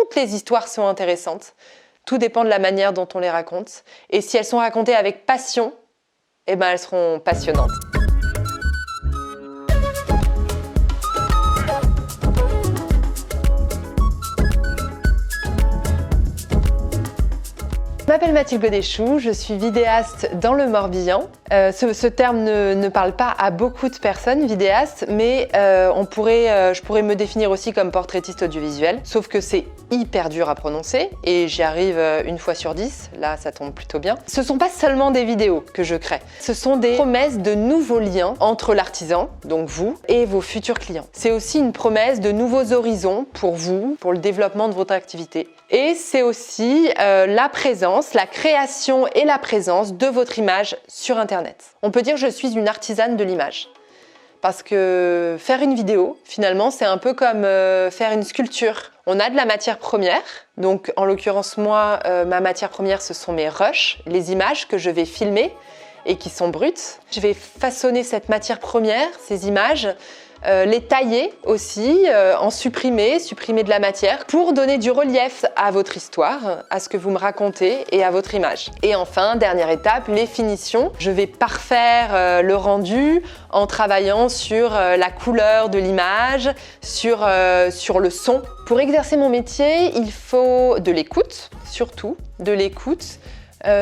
toutes les histoires sont intéressantes. Tout dépend de la manière dont on les raconte. Et si elles sont racontées avec passion, eh ben elles seront passionnantes. Je m'appelle Mathilde Godéchou, je suis vidéaste dans le Morbihan. Ce terme ne parle pas à beaucoup de personnes, vidéaste, mais je pourrais me définir aussi comme portraitiste audiovisuel, sauf que c'est hyper dur à prononcer et j'y arrive une fois sur 10, là ça tombe plutôt bien. Ce ne sont pas seulement des vidéos que je crée, ce sont des promesses de nouveaux liens entre l'artisan, donc vous, et vos futurs clients. C'est aussi une promesse de nouveaux horizons pour vous, pour le développement de votre activité. Et c'est aussi la présence, la création et la présence de votre image sur Internet. On peut dire que je suis une artisane de l'image. Parce que faire une vidéo, finalement, c'est un peu comme faire une sculpture. On a de la matière première. Donc, en l'occurrence, moi, ma matière première, ce sont mes rushs, les images que je vais filmer et qui sont brutes. Je vais façonner cette matière première, ces images, les tailler aussi, en supprimer de la matière pour donner du relief à votre histoire, à ce que vous me racontez et à votre image. Et enfin, dernière étape, les finitions. Je vais parfaire le rendu en travaillant sur la couleur de l'image, sur le son. Pour exercer mon métier, il faut de l'écoute, surtout de l'écoute.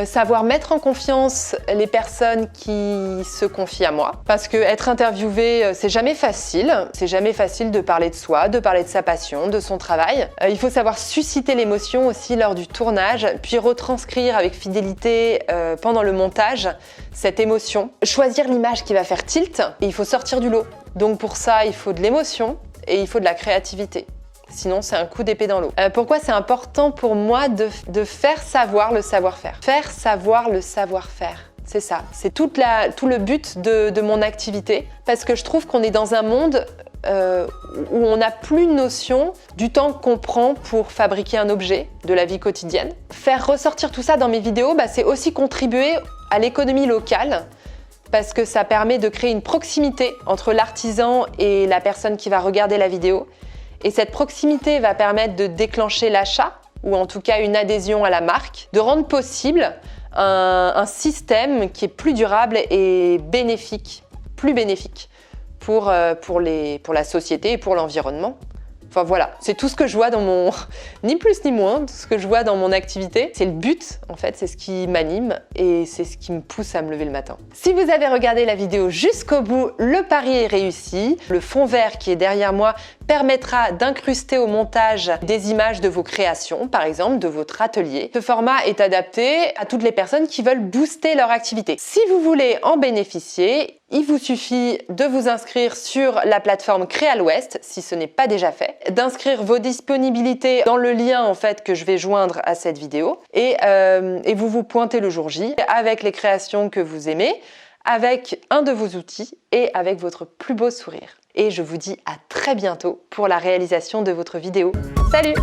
Savoir mettre en confiance les personnes qui se confient à moi. Parce que être interviewé, c'est jamais facile. C'est jamais facile de parler de soi, de parler de sa passion, de son travail. Il faut savoir susciter l'émotion aussi lors du tournage, puis retranscrire avec fidélité pendant le montage cette émotion. Choisir l'image qui va faire tilt, et il faut sortir du lot. Donc pour ça, il faut de l'émotion et il faut de la créativité. Sinon, c'est un coup d'épée dans l'eau. Pourquoi c'est important pour moi de faire savoir le savoir-faire? Faire savoir le savoir-faire, c'est ça. C'est tout le but de mon activité. Parce que je trouve qu'on est dans un monde où on n'a plus notion du temps qu'on prend pour fabriquer un objet de la vie quotidienne. Faire ressortir tout ça dans mes vidéos, c'est aussi contribuer à l'économie locale. Parce que ça permet de créer une proximité entre l'artisan et la personne qui va regarder la vidéo. Et cette proximité va permettre de déclencher l'achat, ou en tout cas une adhésion à la marque, de rendre possible un système qui est plus durable et bénéfique, plus bénéfique pour la société et pour l'environnement. Enfin voilà, c'est tout ce que je vois dans mon... ni plus ni moins, tout ce que je vois dans mon activité. C'est le but, en fait, c'est ce qui m'anime et c'est ce qui me pousse à me lever le matin. Si vous avez regardé la vidéo jusqu'au bout, le pari est réussi. Le fond vert qui est derrière moi permettra d'incruster au montage des images de vos créations, par exemple de votre atelier. Ce format est adapté à toutes les personnes qui veulent booster leur activité. Si vous voulez en bénéficier, il vous suffit de vous inscrire sur la plateforme Créalouest, si ce n'est pas déjà fait, d'inscrire vos disponibilités dans le lien en fait que je vais joindre à cette vidéo et vous vous pointez le jour J avec les créations que vous aimez, avec un de vos outils et avec votre plus beau sourire. Et je vous dis à très bientôt pour la réalisation de votre vidéo. Salut!